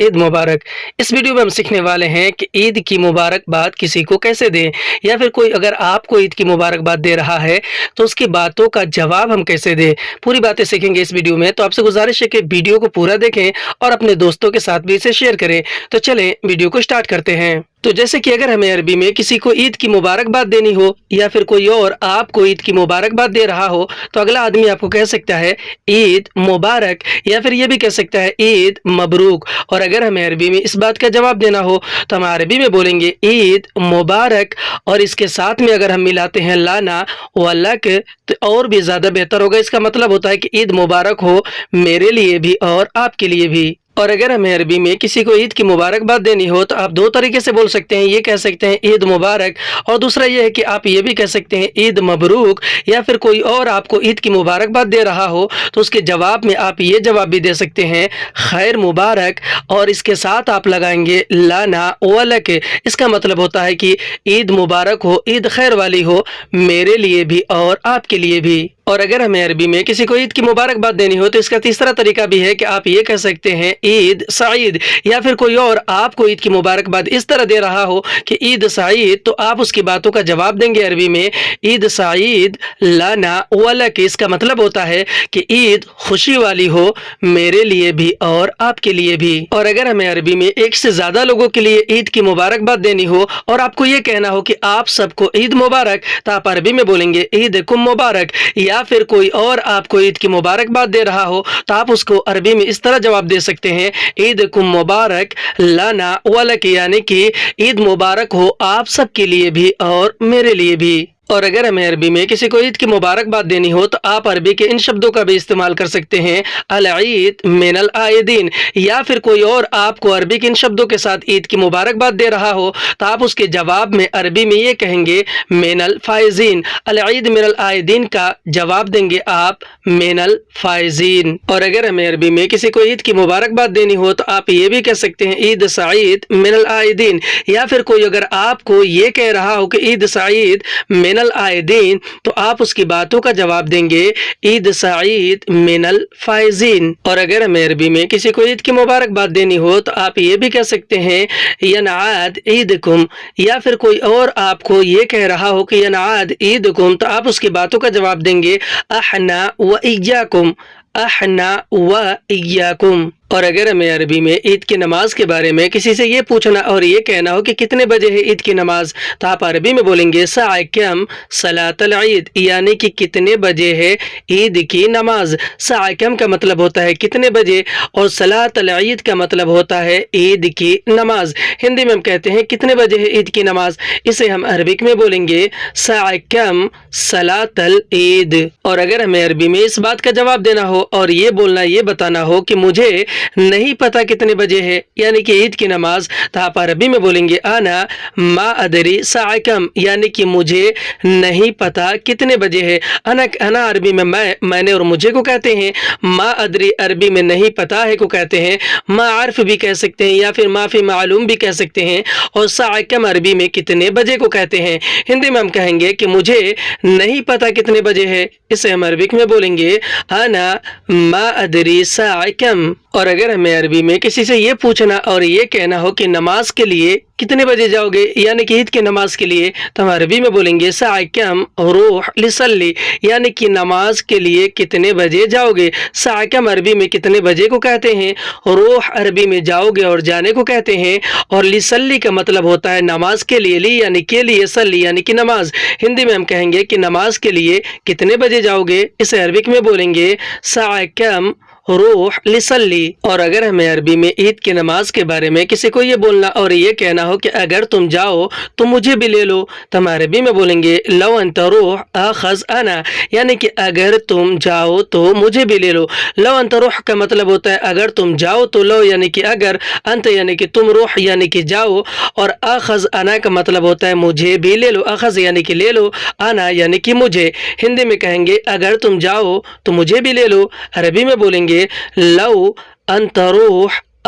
عید مبارک۔ اس video میں ہم سیکھنے والے ہیں کہ عید کی مبارکباد کسی کو کیسے دیں، یا پھر کوئی اگر آپ کو عید کی مبارکباد دے رہا ہے تو اس کی باتوں کا جواب ہم کیسے دیں، پوری باتیں سیکھیں گے اس ویڈیو میں۔ تو آپ سے گزارش ہے کہ ویڈیو کو پورا دیکھیں اور اپنے دوستوں کے ساتھ بھی اسے شیئر کریں۔ تو چلیں ویڈیو کو سٹارٹ کرتے ہیں۔ تو جیسے کہ اگر ہمیں عربی میں کسی کو عید کی مبارکباد دینی ہو، یا پھر کوئی اور آپ کو عید کی مبارکباد دے رہا ہو، تو اگلا آدمی آپ کو کہہ سکتا ہے عید مبارک، یا پھر یہ بھی کہہ سکتا ہے عید مبروک۔ اور اگر ہمیں عربی میں اس بات کا جواب دینا ہو تو ہم عربی میں بولیں گے عید مبارک، اور اس کے ساتھ میں اگر ہم ملاتے ہیں لانا و لک تو اور بھی زیادہ بہتر ہوگا۔ اس کا مطلب ہوتا ہے کہ عید مبارک ہو میرے لیے بھی اور آپ کے لیے بھی۔ اور اگر ہمیں عربی میں کسی کو عید کی مبارکباد دینی ہو تو آپ دو طریقے سے بول سکتے ہیں، یہ کہہ سکتے ہیں عید مبارک، اور دوسرا یہ ہے کہ آپ یہ بھی کہہ سکتے ہیں عید مبروک۔ یا پھر کوئی اور آپ کو عید کی مبارکباد دے رہا ہو تو اس کے جواب میں آپ یہ جواب بھی دے سکتے ہیں خیر مبارک، اور اس کے ساتھ آپ لگائیں گے لانا ولک۔ اس کا مطلب ہوتا ہے کہ عید مبارک ہو، عید خیر والی ہو میرے لیے بھی اور آپ کے لیے بھی۔ اور اگر ہمیں عربی میں کسی کو عید کی مبارکباد دینی ہو تو اس کا تیسرا طریقہ بھی ہے کہ آپ یہ کہہ سکتے ہیں عید سعید، یا پھر کوئی اور آپ کو عید کی مبارکباد اس طرح دے رہا ہو کہ عید سعید، تو آپ اس کی باتوں کا جواب دیں گے عربی میں عید سعید لنا ولک۔ اس کا مطلب ہوتا ہے کہ عید خوشی والی ہو میرے لیے بھی اور آپ کے لیے بھی۔ اور اگر ہمیں عربی میں ایک سے زیادہ لوگوں کے لیے عید کی مبارکباد دینی ہو اور آپ کو یہ کہنا ہو کہ آپ سب کو عید مبارک، تو آپ عربی میں بولیں گے عیدکم مبارک۔ یا پھر کوئی اور آپ کو عید کی مبارکباد دے رہا ہو تو آپ اس کو عربی میں اس طرح جواب دے سکتے ہیں عیدکم مبارک لنا ولک، یعنی کہ عید مبارک ہو آپ سب کے لیے بھی اور میرے لیے بھی۔ اور اگر ہمیں عربی میں کسی کو عید کی مبارکباد دینی ہو تو آپ عربی کے ان شبدوں کا بھی استعمال کر سکتے ہیں العید من العائدین، یا پھر کوئی اور آپ کو عربی کے ان شبدوں کے ساتھ عید کی مبارکباد دے رہا ہو تو آپ اس کے جواب میں عربی میں یہ کہیں گے من الفائزین۔ العید من العائدین کا جواب دیں گے آپ من الفائزین۔ اور اگر ہمیں عربی میں کسی کو عید کی مبارکباد دینی ہو تو آپ یہ بھی کہہ سکتے ہیں عید سعید من العائدین، یا پھر کوئی اگر آپ کو یہ کہہ رہا ہو کہ عید سعید من العائدین تو آپ اس کی باتوں کا جواب دیں گے عید سعید من الفائزین۔ اور اگر ہمیں عربی میں کسی کو عید کی مبارکباد دینی ہو تو آپ یہ بھی کہہ سکتے ہیں ینعاد عیدکم، یا پھر کوئی اور آپ کو یہ کہہ رہا ہو کہ ینعاد عیدکم تو آپ اس کی باتوں کا جواب دیں گے احنا و ایاکم، احنا و ایاکم۔ اور اگر ہمیں عربی میں عید کی نماز کے بارے میں کسی سے یہ پوچھنا اور یہ کہنا ہو کہ کتنے بجے ہے عید کی نماز، تو آپ عربی میں بولیں گے ساعہ کم صلاۃ العید، یعنی کہ کتنے بجے ہے عید کی نماز۔ ساعہ کم کا مطلب ہوتا ہے کتنے بجے، اور صلاۃ العید کا مطلب ہوتا ہے عید کی نماز۔ ہندی میں ہم کہتے ہیں کتنے بجے ہے عید کی نماز، اسے ہم عربک میں بولیں گے ساعہ کم صلاۃ العید۔ اور اگر ہمیں عربی میں اس بات کا جواب دینا ہو اور یہ بولنا، یہ بتانا ہو کہ مجھے نہیں پتا کتنے بجے ہے یعنی کہ عید کی نماز، تو آپ عربی میں بولیں گے انا ما ادری ساعہ کم، یعنی کہ مجھے نہیں پتا کتنے بجے ہے۔ انا عربی میں میں نے اور مجھے کو کہتے ہیں، ما ادری عربی میں نہیں پتا ہے کو کہتے ہیں، ما عرف بھی کہہ سکتے ہیں، یا پھر ما فی معلوم بھی کہہ سکتے ہیں، اور ساعہ کم عربی میں کتنے بجے کو کہتے ہیں۔ ہندی میں ہم کہیں گے کہ مجھے نہیں پتا کتنے بجے ہے، اسے ہم عربک میں بولیں گے انا ما ادری ساعہ کم۔ اور اگر ہمیں عربی میں کسی سے یہ پوچھنا اور یہ کہنا ہو کہ نماز کے لیے کتنے بجے جاؤ گے، یعنی کہ عید کی نماز کے لیے، تو ہم عربی میں بولیں گے ساعہ کم روح لصلی، یعنی کہ نماز کے لیے کتنے بجے جاؤ گے۔ ساعہ کم عربی میں کتنے بجے کو کہتے ہیں، روح عربی میں جاؤ گے اور جانے کو کہتے ہیں، اور لصلی کا مطلب ہوتا ہے نماز کے لیے، لی یعنی کے لیے، صلی یعنی کہ نماز۔ ہندی میں ہم کہیں گے کہ نماز کے لیے کتنے بجے جاؤ گے، اسے عربک میں بولیں گے ساعہ کم روح لصلی۔ اور اگر ہمیں عربی میں عید کی نماز کے بارے میں کسی کو یہ بولنا اور یہ کہنا ہو کہ اگر تم جاؤ تو مجھے بھی لے لو، تو ہم عربی میں بولیں گے لو انت روح اخذ انا، یعنی کہ اگر تم جاؤ تو مجھے بھی لے لو۔ لو انت روح کا مطلب ہوتا ہے اگر تم جاؤ تو، لو یعنی کہ اگر، انت یعنی کہ تم، روح یعنی کہ جاؤ، اور اخذ انا کا مطلب ہوتا ہے مجھے بھی لے لو۔ اخذ یعنی کہ لے لو، انا یعنی کہ مجھے۔ ہندی میں کہیں گے اگر تم جاؤ تو مجھے بھی لے لو، عربی میں بولیں گے لو انت روح